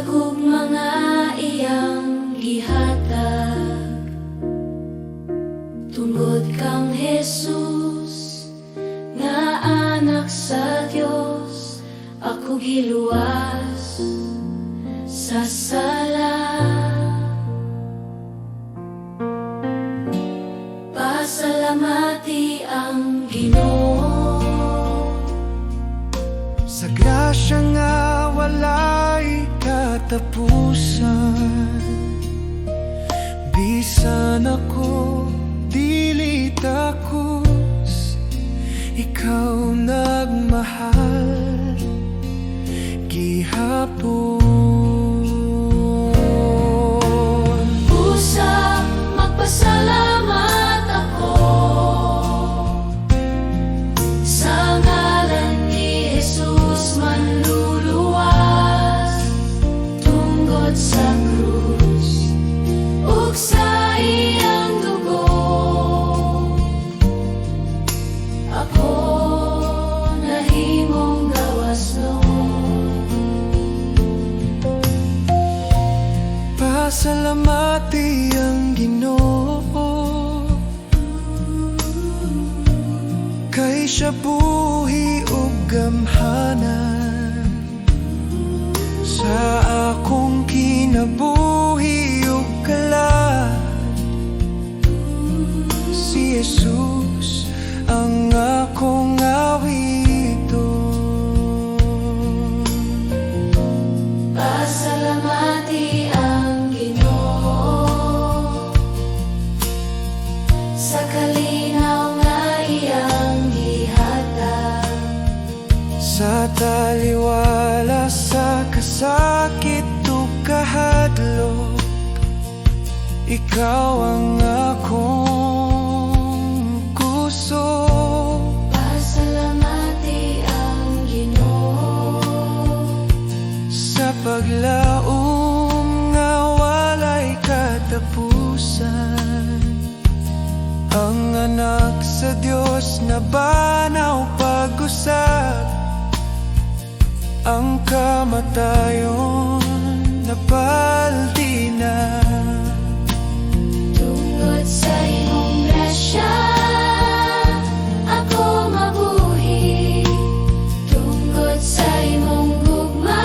Sakop mga iyang gihatag, tungod kang Jesus nga anak sa Dios. Ako giluwas sa sala, pasalamati ang Ginoo sa grasya nga walay katapusan. Bisan ako dili takos, ikaw nagmahal gihapon. Busa magpasalamat ako sa ngalan ni Jesus manluluwas, tungod sa krus ug sa iyang dugo. Ako nahimong gawas noon. Pasalamati ang Ginoo, kay siya buhi ug gamhanan sa akong kinabuhi ug kalat. Si Jesus ang akong awiton. Pasalamati ang Ginoo sa kalinaw nga iyang gihatag, Sa taliwala sa kasakit ug kahadlok, ikaw ang akong gusto. pasalamati ang Ginoo Sa paglaom nga walay katapusan, ang anak sa Dios na banaw pag-usab, ang kamatayon napaldi na. tungod sa imong grasya. Ako mabuhi tungod sa imong gugma.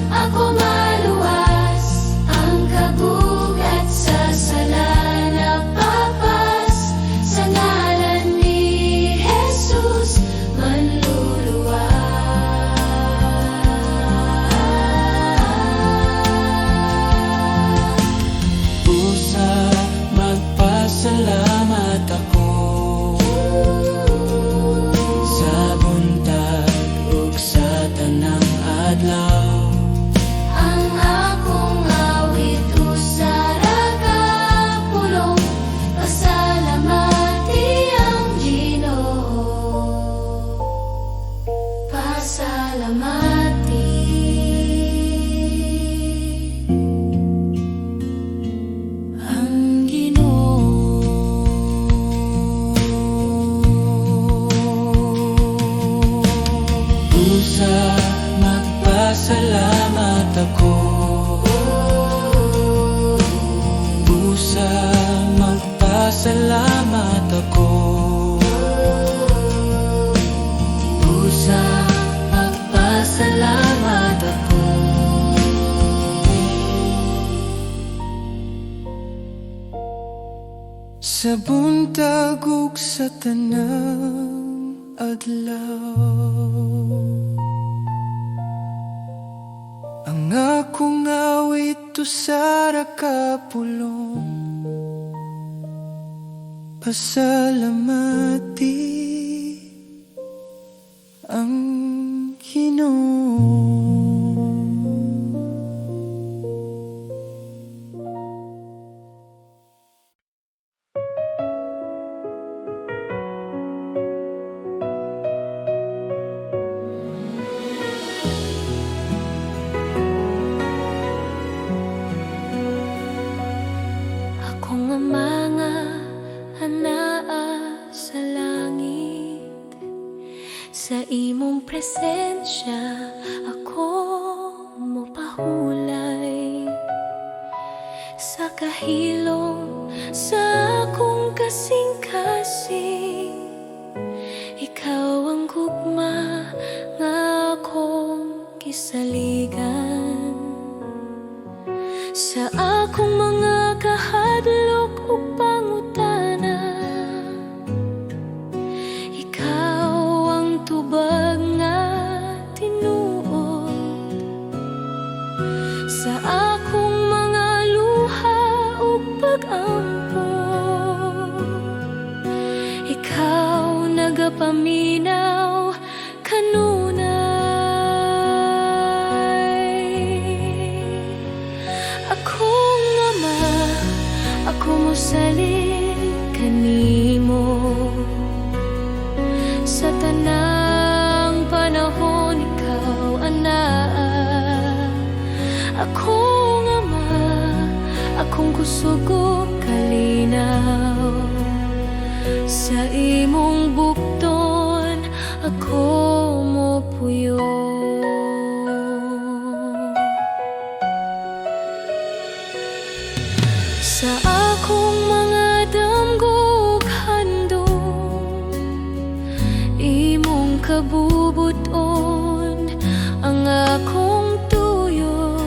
Ako maluwas ang kabugat sa sala napapas, sa ngalan ni Jesus manluluwas. Busa magpasalamat ako sa buntag ug sa tanang adlaw. Ang akong awit usara ka pulong, pasalamati ang Ginoo. Pasalamati ang Ginoo. Busa magpasalamat ako. Busa magpasalamat ako. Busa magpasalamat ako. Sa buntag ug sa tanang adlaw, ang akong awit usara ka pulong, pasalamati ang Ginoo. Ako nga mga anaa sa langit, sa imong presensya ako mo kulay sa kahilom sa akong kasing-kasing. Ikaw ang gugma nga akong kisaligan sa akong mga kahadlok ug pangutana. Ikaw ang tubag nga tinuod sa akong mga luha ug pag-ampo. Ikaw nagapaminaw kanunay. Akong ama, ako mosalin kanimo sa tanang panahon. Ikaw anaa. Akong ama, akong kusog ug kalinaw sa imong bukton ako mopuyo. Sa akong mga damgog handom, imong kabubuton ang akong tuyo,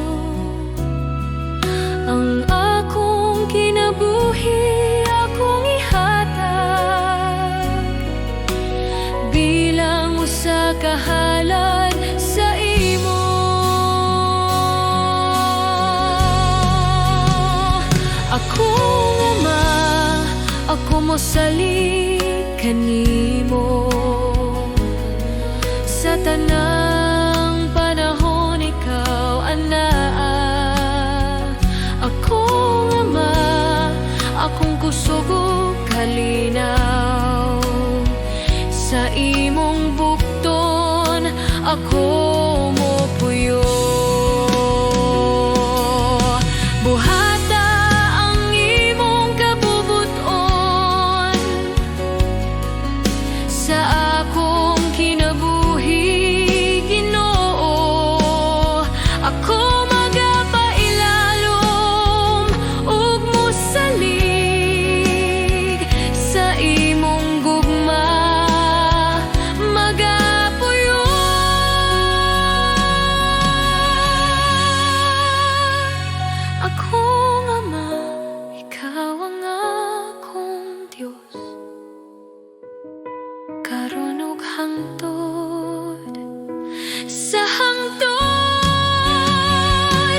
ang akong kinabuhi akong ihatag bilang usa ka halad sa imo. Akong ama, ako mosalig kanimo sa tanang panahon. Ikaw anaa. Akong ama, akong kusog ug kalinaw sa imong bukton ako mopuyo. Buhata ang imong kabubuton sa akong kinabuhi, Ginoo. Ako magapailalom ug mosalig sa imong gugma, magapuyo. Akong ama, ikaw ang akong Diyos, karon ug hangtod sa hangtod.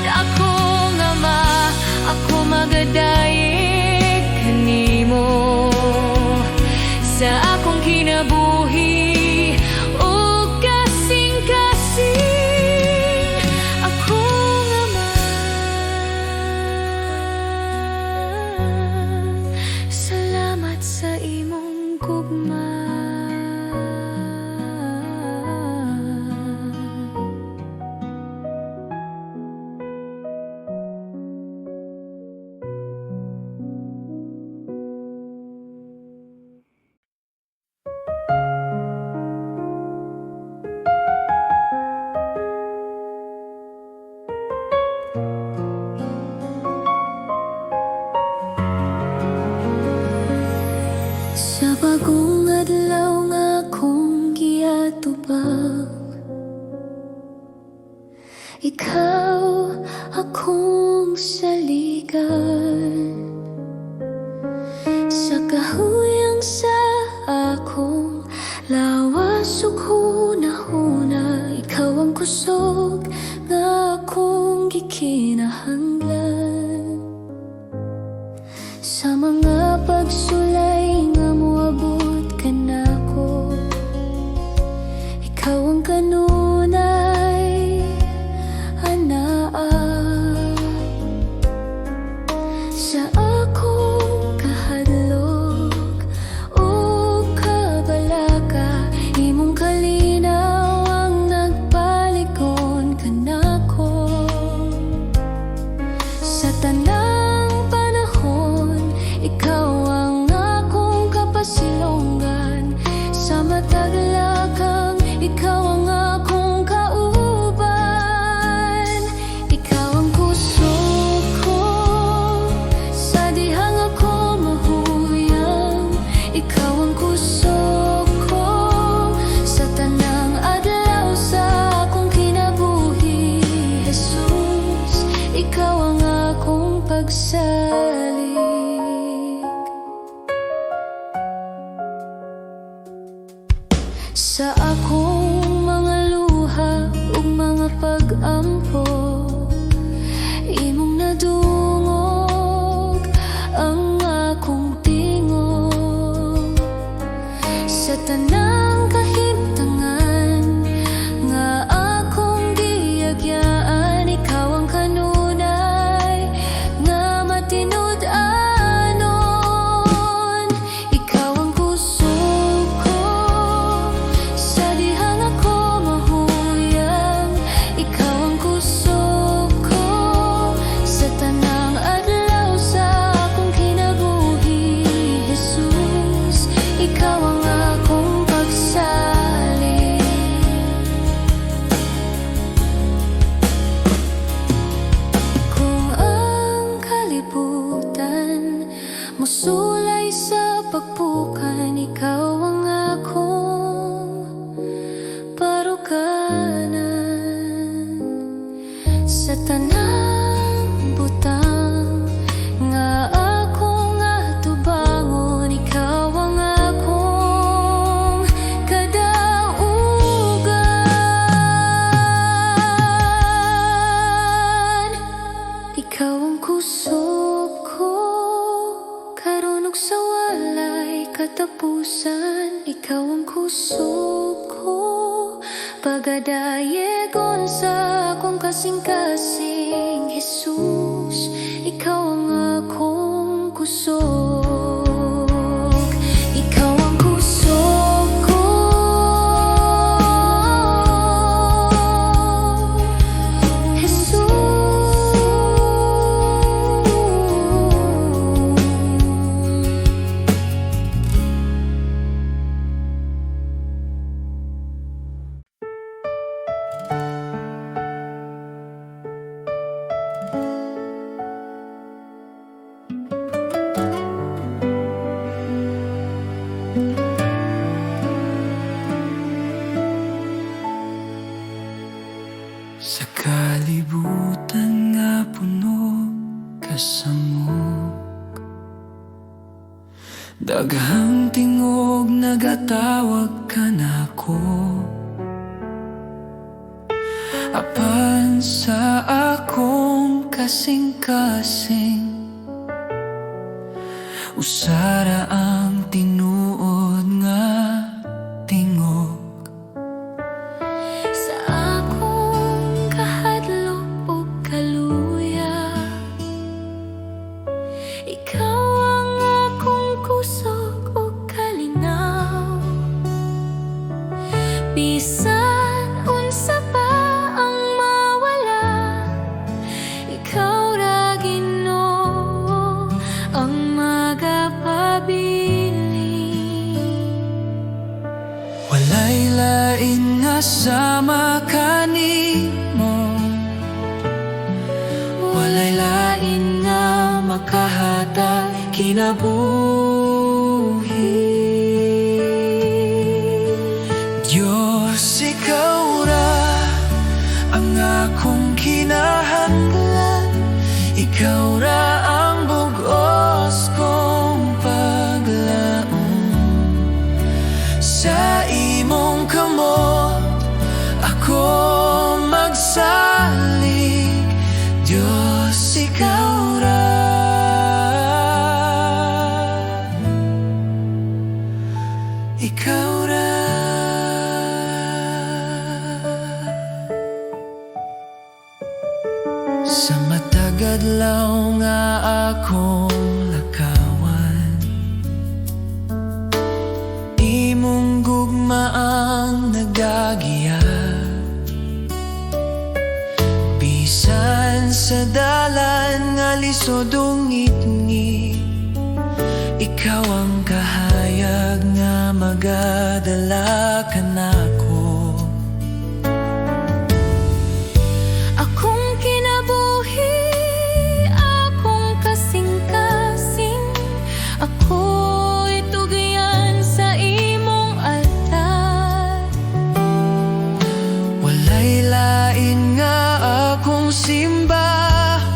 Akong ama, ako magadayeg kanimo sa akong kinabuhi ug kasing-kasing. Akong ama, salamat sa imong gugma. Sa bagong adlaw nga akong giatubang, ikaw akong saligan. Sa kahuyang sa akong lawas ug hunahuna, ikaw ang kusog nga akong gikinahanglan. Sa mga pagsulay nga moabot ka nako, ikaw ang kanunay anaa. Sa akong kahadlok o kabalaka, imong kalinaw ang nagpaligon ka nako. Sa tanang panahon, ikaw ang akong kapasilongan. Sa matag lakang, ikaw ang akong kauban. Ikaw ikaw ang akong pagsalig. Sa akong mga luha ug mga pag-ampo, imong nadungog ang akong tingog. Sa tanang kahimtangan nga akong giyagyaan, ikaw ang kanunay nga matinud-anon. Ikaw ang kusog ko sa dihang ako mahuyang. Ikaw ang kusog ko sa tanang adlaw sa akong kinabuhi, Jesus. Ikaw ang akong pagsalig. Kung ang kalibutan musulay sa pagpukan, ikaw ang akong parukanan. Sa tanang butang nga akong atubangon, ikaw ang akong kadaugan. Ikaw ang kusog ko karon ug sa walay katapusan. Ikaw ang kusog ko pagadayegon sa akong kasing-kasing, Jesus. Ikaw ang akong kusog. Ikaw ang kusog ko, Jesus. Sa kalibutan nga puno kasamok, daghang tingog nagatawag ka nako. Apan sa akong kasing-kasing, usara ang tinuod nga tingog. Sa akong kahadlok ug kaluya, ikaw ang akong kusog ug kalinaw. Bisan unsa pa ang mawala, ikaw ra Ginoo ang magapabiling. Walay lain nga sama kanimo, walay lain nga makahatag kinabuhi. Diyos, ikaw ra ang akong kinahanglan. Ikaw ra ang bugos kong paglaom. Sa imong kamot ako magsalig. Diyos, ikaw ra. Ikaw ra. Sa matag adlaw nga akong lakawan, imong gugma ang nagagiya. Bisan sa dalan nga lisod ungit-ngit, ikaw ang kahayag nga magadala ka nako. Akong kinabuhi, akong kasing-kasing, ako'y tugyan sa imong altar. Walay lain nga akong simbahan,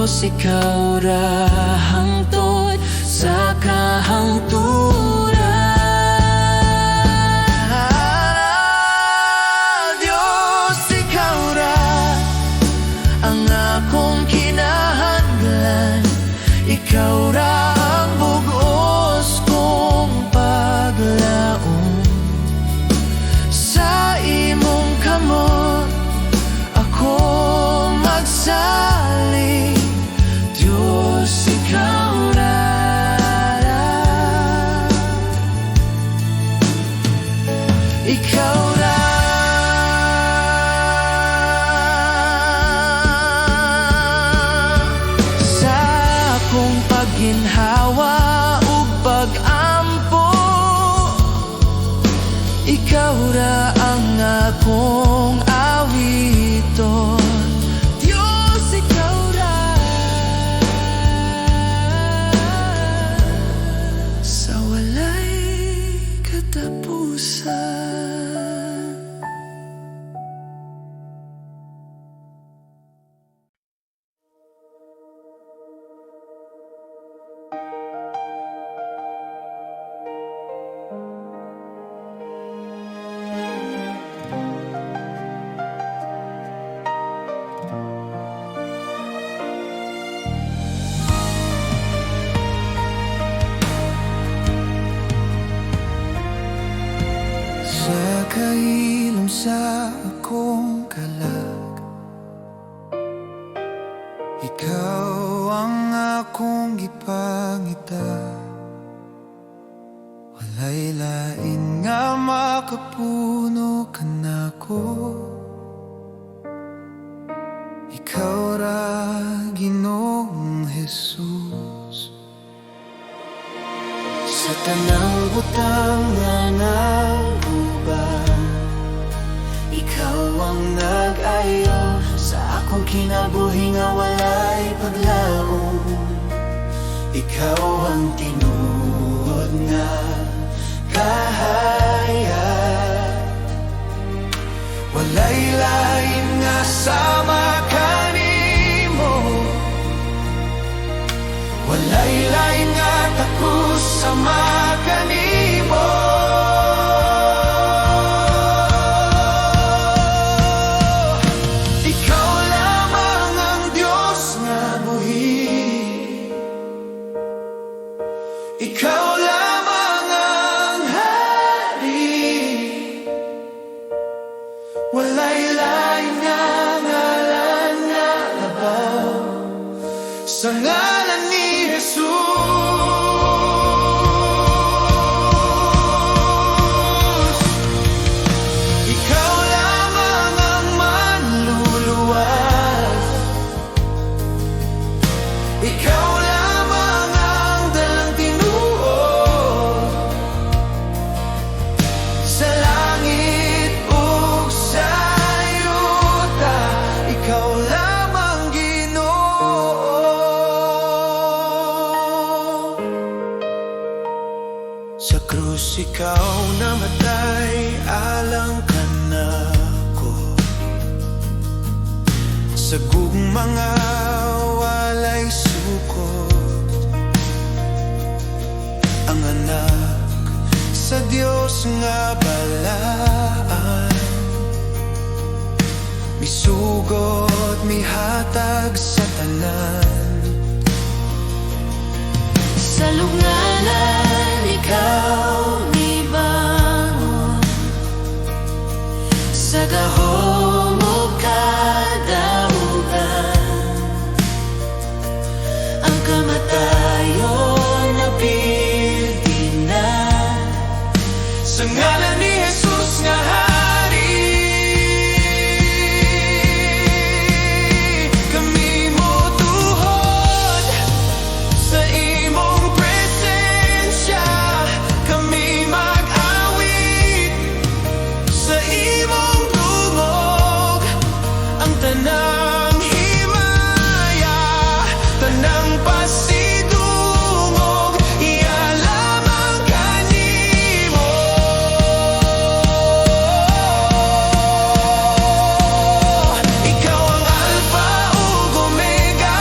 Diyos, ikaw ra hangtod sa kahangturan. Diyos, ikaw ra ang akong kinahanglan. Ikaw ra ang bugos kong paglaom. Sa imong kamot ako magsaling. Diyos, ikaw ra. Ikaw ra. Sa akong pagginhawa ug pag-ampo, ikaw ra ang akong awiton. Diyos, ikaw ra. Sa walay katapusan. Sa kailom sa akong kalag, ikaw ang akong gipangita. Walay lain nga makapuno ka nako. Ikaw ra Ginoong Jesus. Sa tanang butang nga naguban, ikaw ang nag-ayo sa akong kinabuhi nga walay paglaom. Ikaw ang tinuod nga kahayag. Walay lain nga sama kanimo. Walay lain nga takus sama kanimo. Ikaw lamang ang Diyos nga buhi. Ikaw lamang ang hari. Walay lain nga ngalan nga labaw sa ngalan ni Jesus. Ikaw lamang ang manluluwas. Ikaw lamang ang dalang tinuod sa langit ug sa yuta. Ikaw lamang Ginoo. Sa krus ikaw namatay alang ka nako. Sa gugmanga walay sukot. Ang anak sa Dios nga balaan, misugot mihatag sa tanan. Sa lunganan ikaw nibangon, sa gahom ug kadaugan. Ang kamatayon napildi na Sa ngalan ni Jesus nga hari, kami mo tuhod sa imong presensya. Kami mag-awit sa imong dungog. Ang tanang himaya, tanang pasidungog, iya lamang kanimo. Ikaw ang Alpha ug Omega,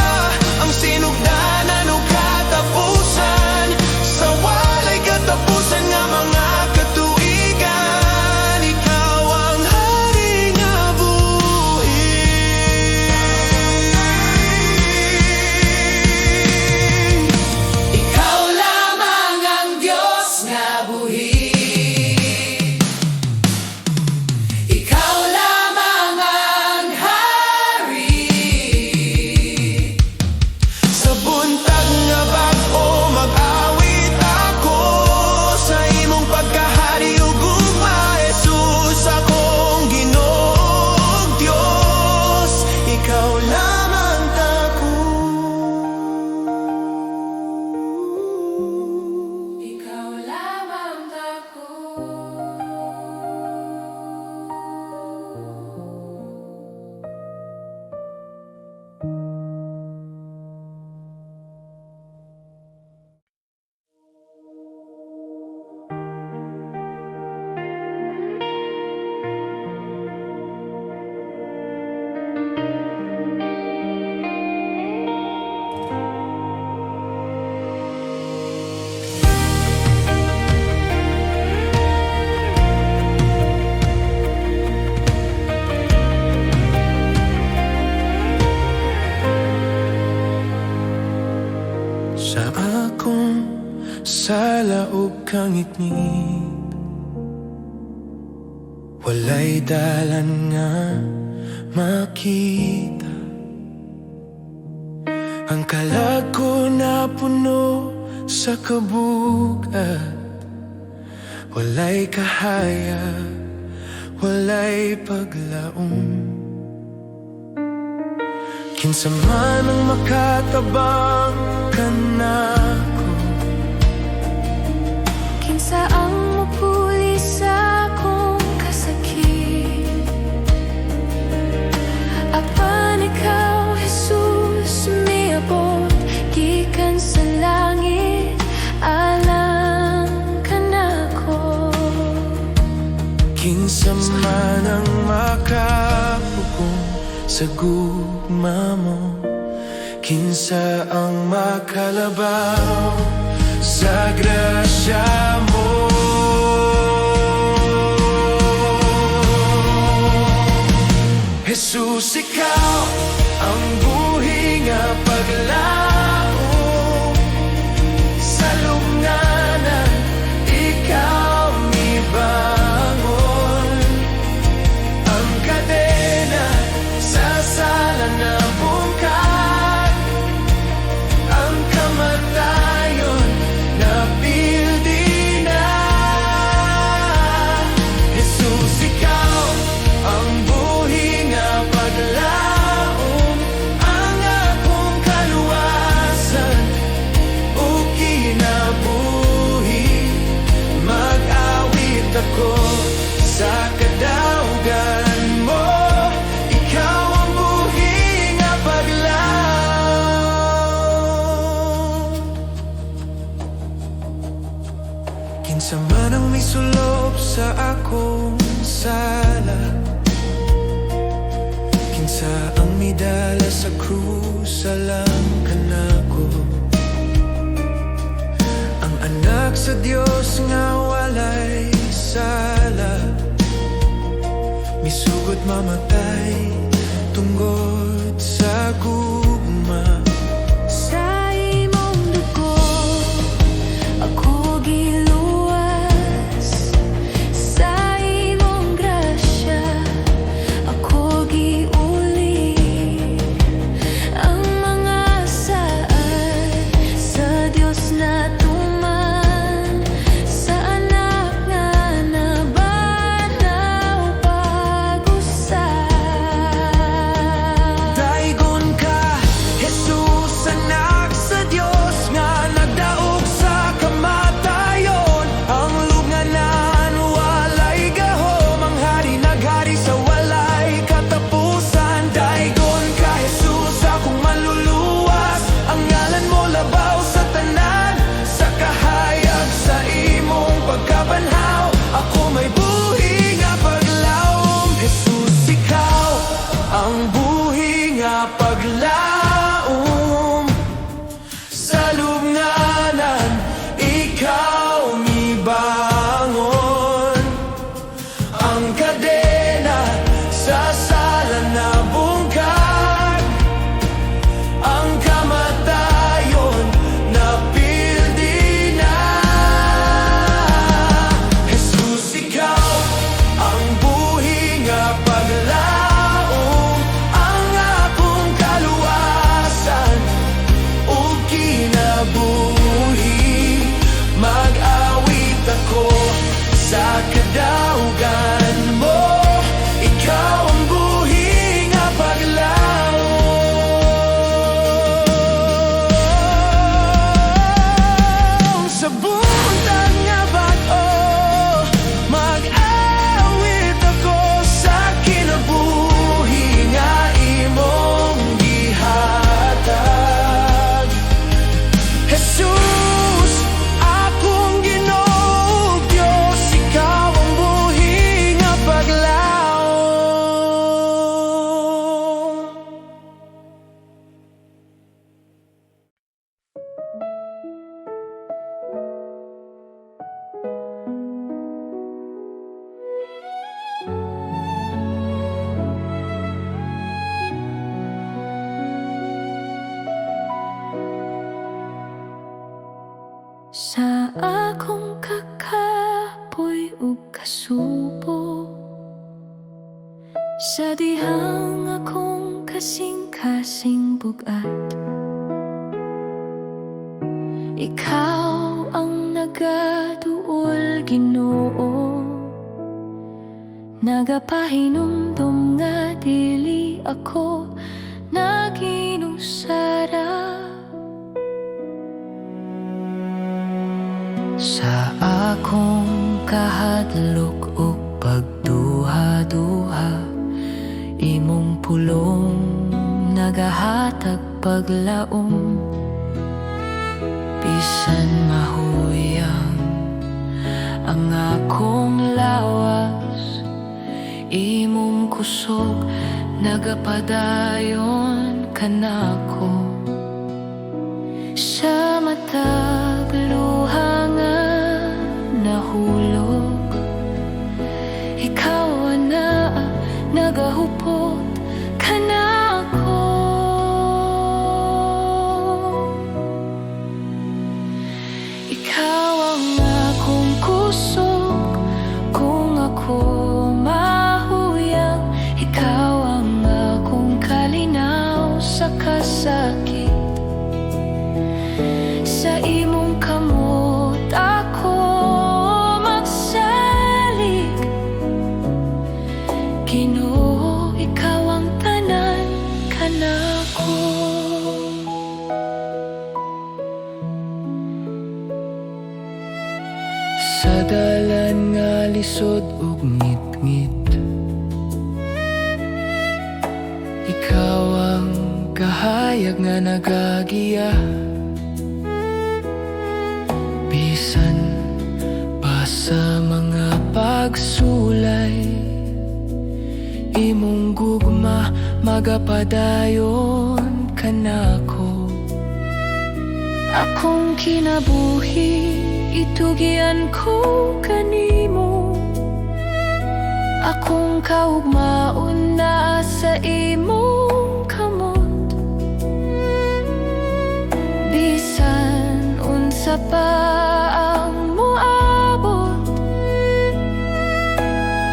laog kang itngit, walay dalan nga makita. Ang kalag ko na puno sa kabugat, walay kahaya, walay paglaom. Kinsa man ang makatabang kanako, Kinsa ang mapuli sa akong kasakit. Apan ikaw, Jesus, miabot gikan sa langit, alang ka nako. kinsa man ang makapugong sa gugma mo, kinsa ang makalabaw sa grasya mo. Jesus, ikaw ang buhi nga paglaom sa lungganan, ikaw mibangon ang kadena sa sala na bungkag, ang kamatayon na pildi na. Jesus, ikaw ang buhi nga paglaom, ang akong kaluwasan o kinabuhi. Mag-awit ako sa kadaugan mo, ikaw ang buhi nga paglaom. Kinsa man ang may sulop sa akong sala, kinsa ang midala sa krus, alam ka nako. Ang anak sa Dios nga walay sala, misugot mamatay tungod sa gugma. Sa imong dugo ako giluwas, sa imong grasya ako giuli. Ang mga saan sa Dios na tuman, sa anak nga nabanaw pag-usab. Daigon ka, Jesus, anak sa Dios nga nagdaog sa kamatayon. Ang lubnganan walay gahom, ang hari naghari sa walay katapusan. Daigon ka, Jesus, akong maluluwas, ang ngalan mo labaw sa tanan. Sa kahayag sa imong pagkabanhaw, ako may buhi nga paglaom. Jesus, ikaw ang buhi nga paglaom sa lubnganan, ikaw mibangon ang kadena sa sala na bungkag, ang kamatayon na pildi na. Jesus, ikaw ang buhi nga paglaom, ang akong kaluwasan akong kakapoy ug kasubo, sa dihang akong kasing-kasing bugat. Ikaw ang nagaduol, Ginoo, nagapahinumdum nga dili ako naginusara. Sa akong kahadlok ug pagduha-duha, imong pulong nagahatag paglaom. Bisan mahuyang ang akong lawas, imong kusog nagapadayon kanako. Sa matag luha nga nahulog, ikaw na nagahupot kanako. Ikaw ang akong kusog kung ako mahuyang, ikaw ang akong kalinaw sa kasakit. Sa imong kamot ako magsalig, Ginoo, ikaw ang tanan kanako. Sa dalan nga lisod ug ngit-ngit, ikaw ang kahayag nga nagagiya. Bisan pa sa mga pagsulay, imong gugma magapadayon kanako. Akong kinabuhi itugian ko kanimo, akong kaugmaon na sa imong kamot. Bisan unsa pa ang moabot,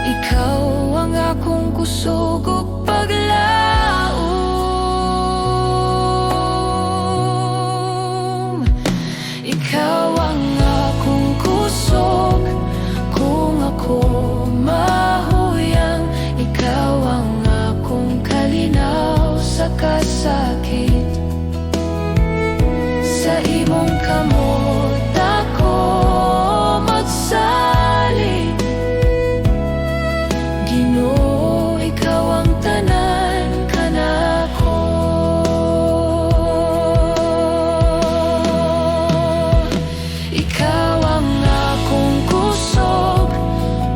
ikaw ang akong kusog ug paglaom. Ikaw ang akong kusog kung ako mahuyang, ikaw ang akong kalinaw sa kasakit. Sa imong kamot ako magsalig, Ginoo, ikaw ang tanan kanako. Ikaw ang akong kusog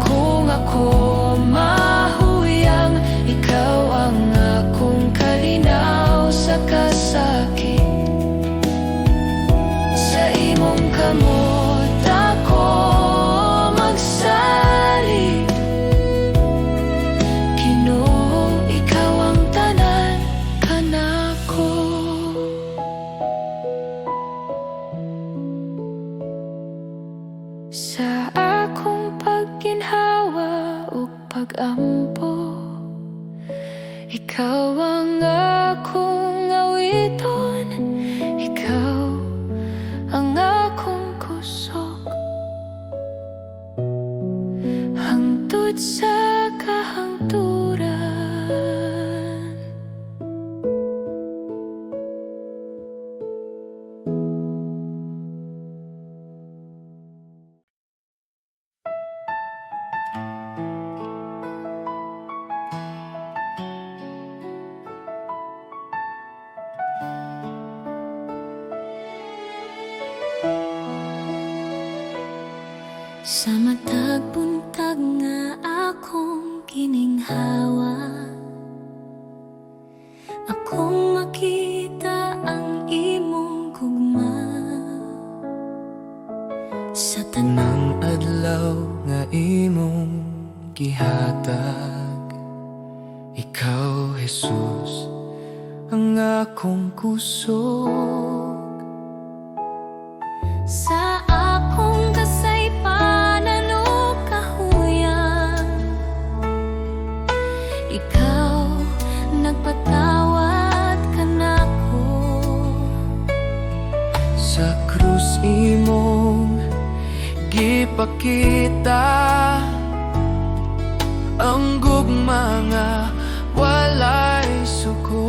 kung ako mahuyang, ikaw ang akong kalinaw sa kasakit. Sa imong kamot ako magsalig, Ginoo, ikaw ang tanan kanako. Sa akong pagginhawa ug pag-ampo, ikaw ang akong awiton, ikaw ang akong kusog hangtod sa kahangturan. Sa matag buntag nga akong gininghawa, akong makita ang imong gugma. Sa tanang adlaw nga imong gihatag, ikaw, Jesus, ang akong kusog. Sa akong ipakita ang gugma nga walay suko.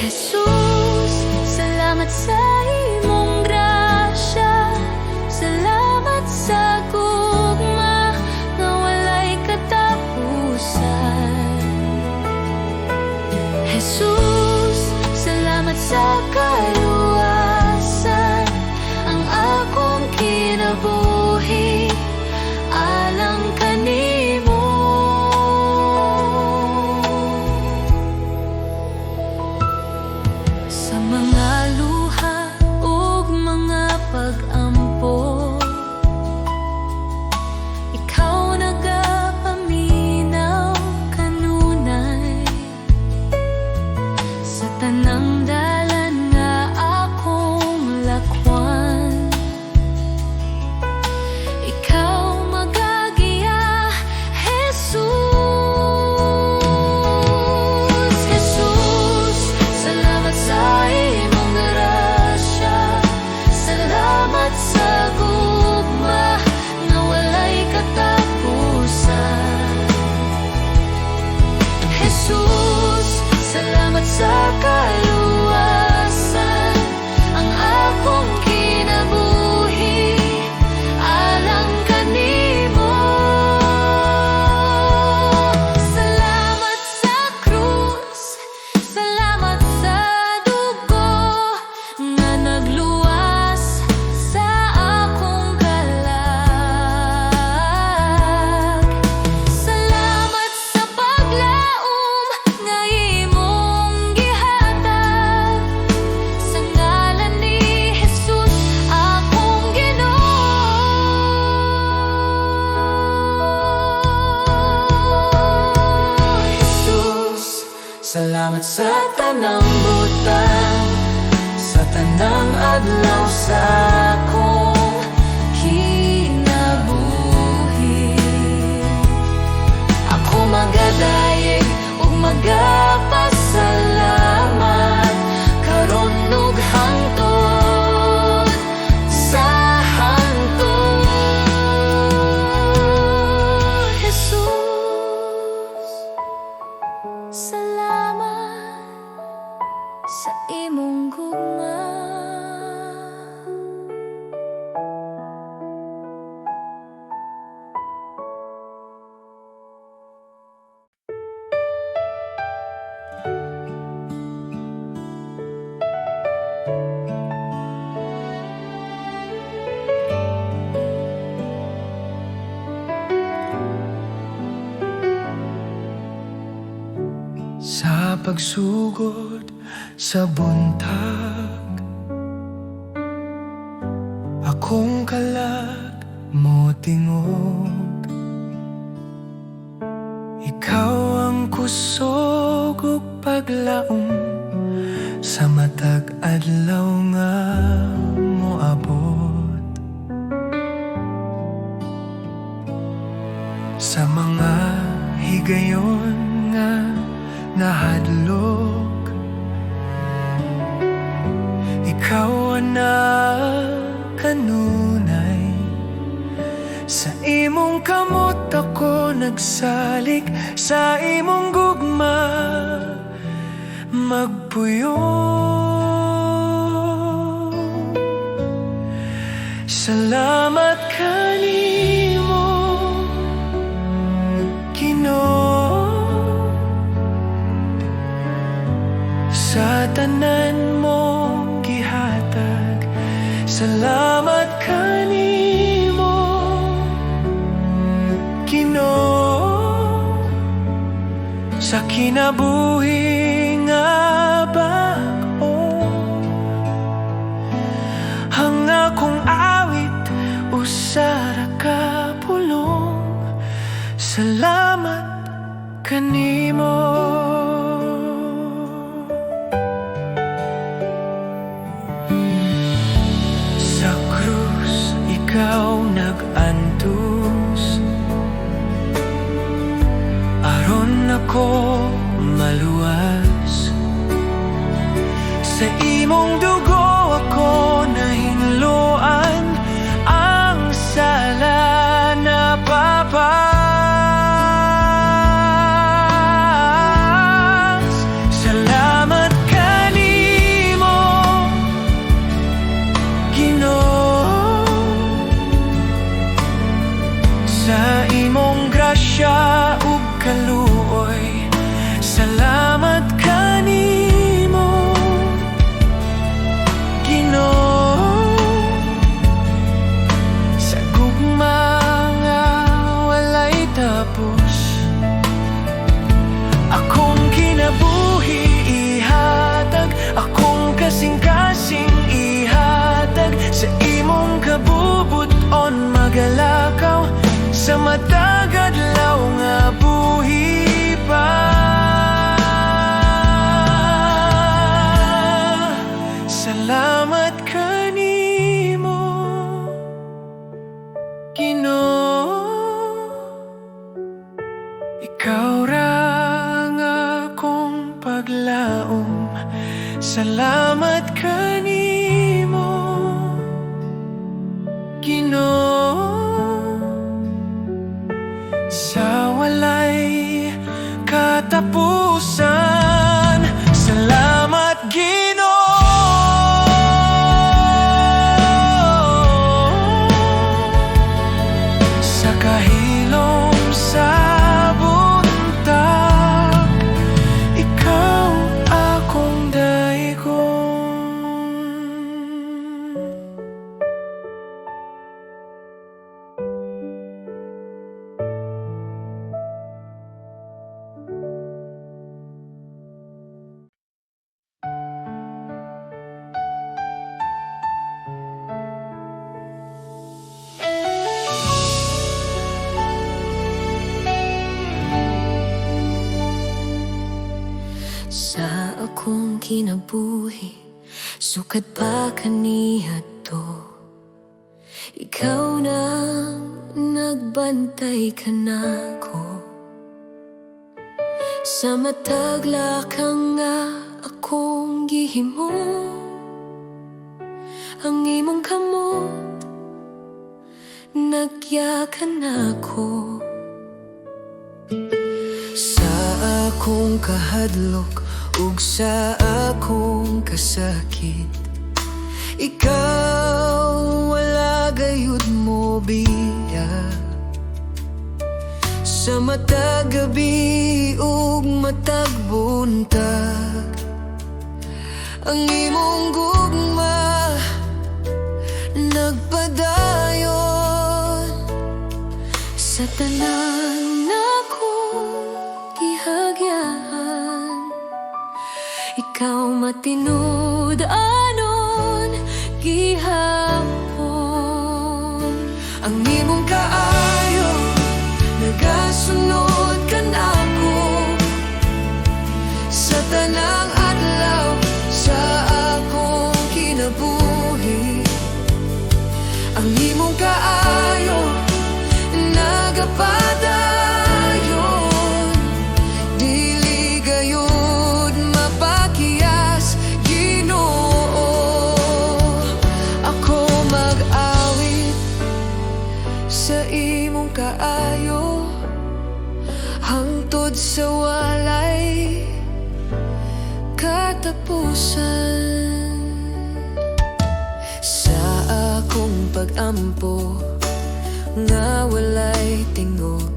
Jesus, salamat sa imong grasya. Salamat sa gugma nga walay katapusan. Jesus, salamat sa kaluwasan. Ang akong kinabuhi alang kanimo. Sa mga luha ug mga pag-ampo, ikaw nagapaminaw kanunay. Sa tanang dalan nga akong lakwan, ikaw magagiya, Jesus. Jesus, salamat sa imong grasya. Salamat sa gugma nga walay katapusan. Jesus, salamat sa kaluwasan. Ang akong kinabuhi alang kanimo. Salamat sa krus, salamat sa dugo nga nagluwas sa akong kalag. Salamat sa paglaom nga imong gihatag. Sa ngalan ni Jesus akong Ginoo. Jesus, salamat sa tanang butang, sa tanang adlaw sa akong kinabuhi. Ako magadayeg ug magapasalamat karon ug hangtod sa hangtod. Jesus, salamat sa imong gugma. Sa pagsugod sa buntag, akong kalag mo tingog. Ikaw ang kusog ug paglaom sa matag adlaw nga moabot. Sa mga higayon nga nahadlok, ikaw ana kanunay. Sa imong kamot ako nagsalig, sa imong gugma magpuyo. Salamat kanimo, Ginoo, sa tanan mong gihatag. Salamat kanimo, Ginoo, sa kinabuhi nga bag-o. Ang akong awit usara ka pulong. Salamat kanimo. Sa krus ikaw nag-antos, aron ako maluwas. Sa imong dugo ako nahinluan, ang sala na papas. Salamat kanimo, Ginoo, sa imong grasya ug kaluoy. Salamat kanimo, Ginoo, sa gugma nga walay tapos. Akong kinabuhi ihatag, akong kasing-kasing ihatag, sa imong kabubuton magalakaw, sa matag adlaw nga buhi pa. Salamat kanimo, Ginoo, ikaw ra nga akong paglaom. Salamat kanimo, Ginoo, sa walay katapusan. Salamat Ginoo, sa kahilom sa buntag, ikaw akong daigon. Sa akong kinabuhi, sukad pa kaniya to. Ikaw na nagbantay ka nako. Sa matagla ka nga akong gihimo, ang imong kamot nagyakan ako. Sa akong kahadlok ug sa akong kasakit, ikaw wala gayud mo biya. Sa matag gabi ug matag buntag, ang imong gugma nagpadayon. Sa tanan akong gihagyahan, ikaw matinud anon gihapon. Ang imong kaayo nagasunod ka nako, sa tanang adlaw sa akong kinabuhi. Ang imong kaayo nagapadayon, dili gayud mapakiyas, Ginoo. Ako mag-awit sa imong kaayo, hangtod sa walay katapusan. Sa akong pag-ampo nga walay tingog,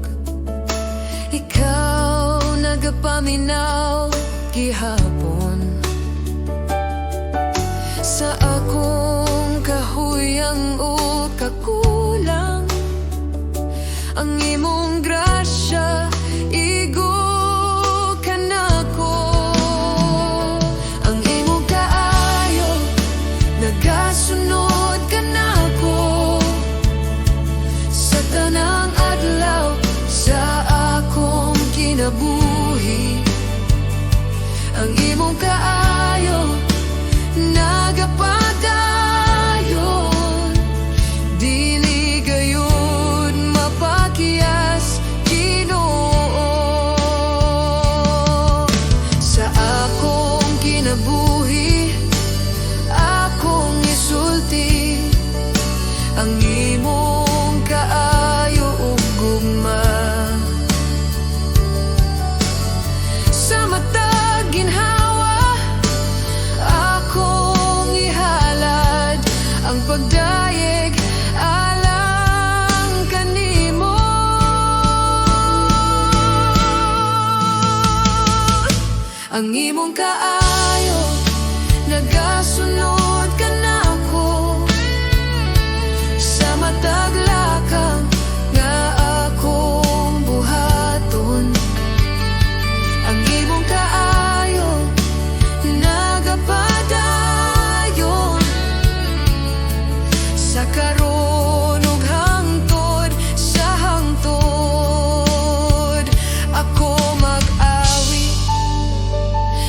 ikaw nagapaminaw gihapon. Sa akong kahuyang o kakulang, ang imong grasya igo kanako. Ang imong kaayo nagasunod kanako, sa tanang adlaw sa akong kinabuhi. Ang imong kaayo nagapadayon, dili gayud mapakiyas, ang imong kaayo, nagasunod ka na ako sa matag lakang nga akong buhaton. Ang imong kaayo, nagapadayon sa karon ug hangtod sa hangtod. Ako mag-awi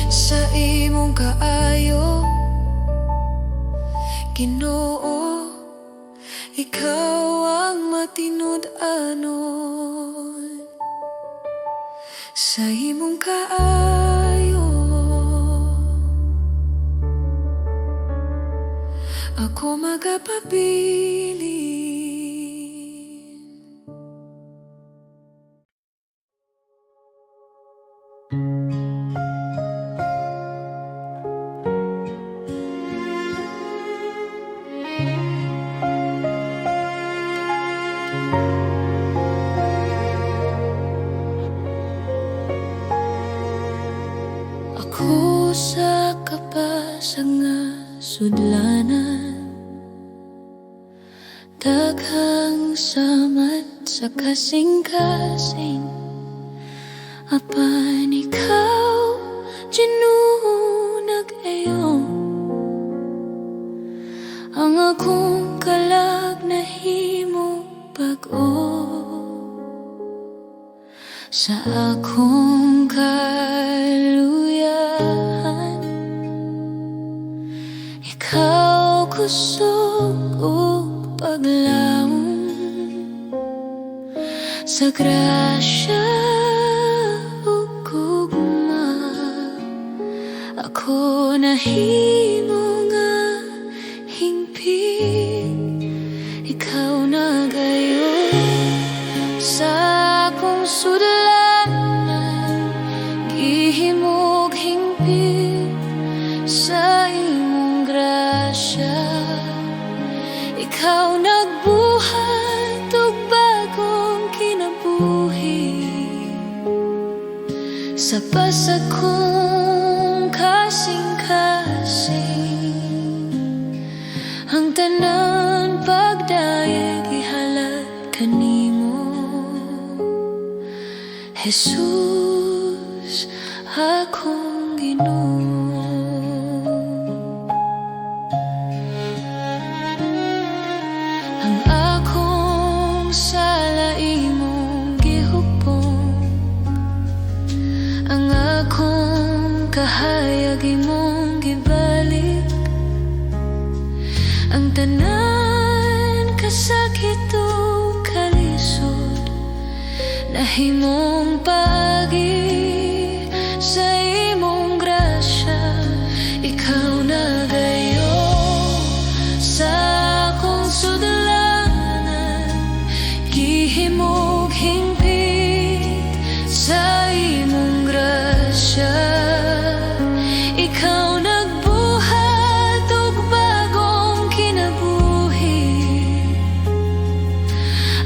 sa imong kaayo, Ginoo, ikaw ang matinud-anon sa imong kaayo. Ako magapabilin. Ako sa kapasag nga sudlanan, daghang samat sa kasing-kasing. Apan ikaw, Ginoo, nag-ayo, ang akong kalag nahimo bag-o sa akong kaluyahan. Ikaw kusog ug paglaom sa grasya ug gugma. Ako nahimo nga hingpit, ikaw nagayo sa akong sudlanan. Gihimog hingpit sa imong grasya, ikaw nagbuhat og bagong kinabuhi sa pasag kong kasing-kasing. Ang tanan pagdayeg ihalad kanimo, Jesus, akong Ginoo. Ang akong sala imong gihupong, ang akong kahayag imong gibalik. Ang tanan kasakit ug kalisod, nahimong paagi sa imong grasya. Ikaw nagayo sa akong sudlanan, gihimog hingpit sa imong grasya. Ikaw nagbuhat og bagong kinabuhi,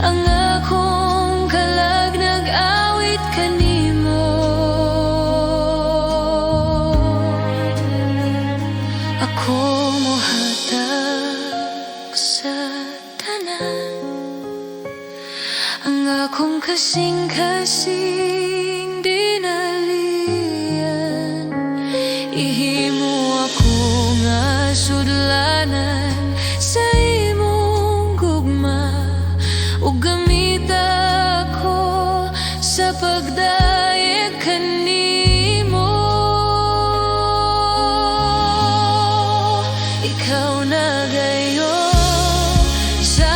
ang akong kalag nag-awit kanimo. Ako mohatag sa tanan, ang akong kasing-kasing dinalian. Ihimo ako nga sudlanan sa imong gugma, ug gamit ako sa pagdayeg kanimo. Ikaw nagayo sa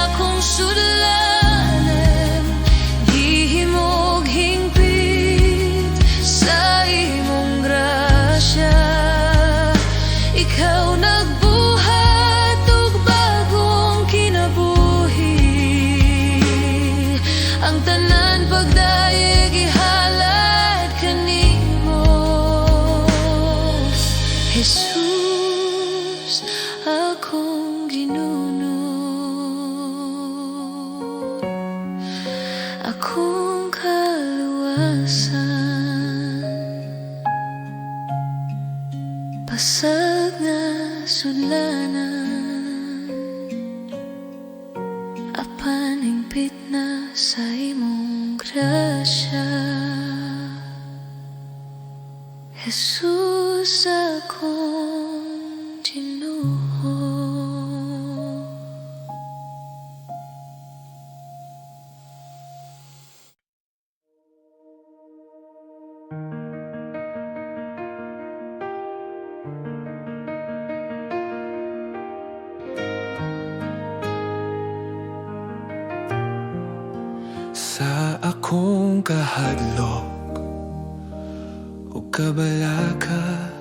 akong sudlanan, gihimog hingpit sa imong grasya. Ikaw nagbuhat og bagong kinabuhi, ang tanan pagdayeg ihalad kanimo. Jesus, akong Ginoo, akong kaluwasan. Wasag nga sudlanan, apan hingpit na sa imong grasya. Jesus akong Ginoo. Sa akong kahadlok o kabalaka,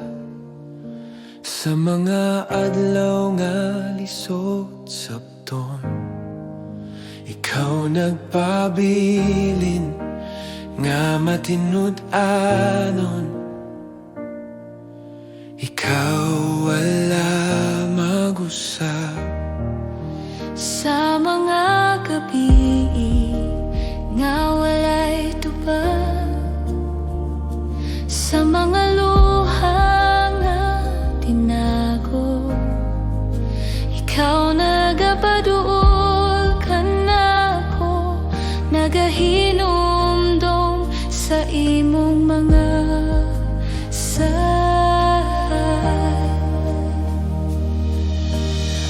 sa mga adlaw nga lisod sabton, ikaw nagpabilin nga matinud-anon. Ikaw wala mag-usap Sa mga gabi nga walay tubag, sa mga luha nga tinago, ikaw nagapaduol ka nako, nagahinumdum sa imong mga sahad.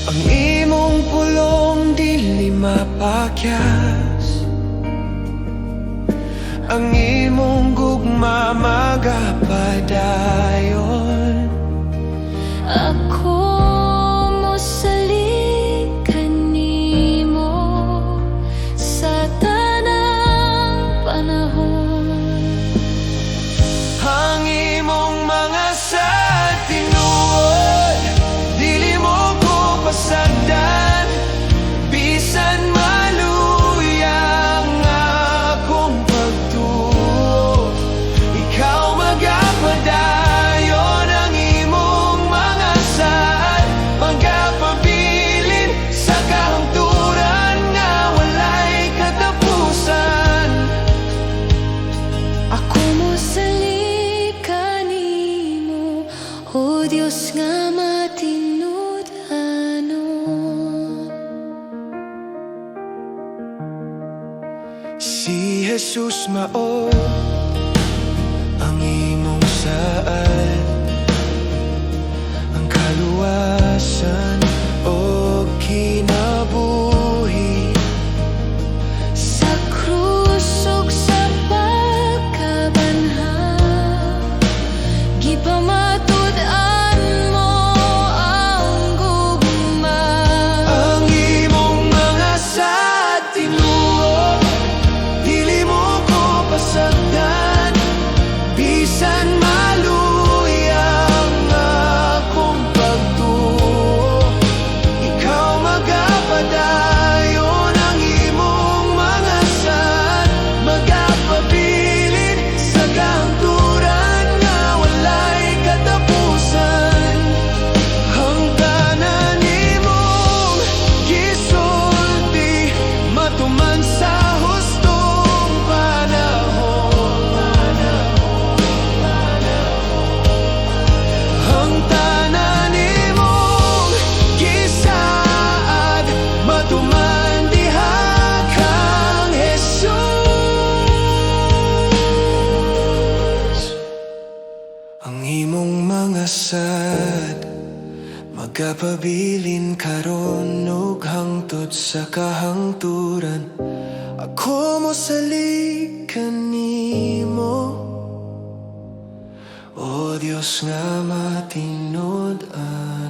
ang imong pulong dili mapakyas, ang imong gugma magapadayon. Ako mosalig kanimo sa tanang panahon. Ang imong mga sa tinuod, dili mo ko pasagdan, bisan maluyang akong pagtuo. Ikaw magapadayon, ang imong mga saad magapabilin sa kahangturan nga walay katapusan. Ako mosalig kanimo, o Dios nga matinud-anon. Si Jesus mao ang imong saad, ang kaluwasan o kinabuhi. Sa krus ug sa pagkabanhaw, gipamatud-an mo ang gugma. Ang imong mga saad tinuod, dili mo ko pasagdan, bisan maluyang akong pagtuo. Ikaw magapadayon, ang imong mga saad magapabilin sa kahangturan nga walay katapusan. Ang tanan imong gisulti matuman sa hustong panahon. Ang tanan imong gisaad matuman diha kang Jesus. Ang imong mga sad magapabilin karon ug hangtod sa kahangturan. Ako mosalig kanimo, o Dios nga matinud-anon.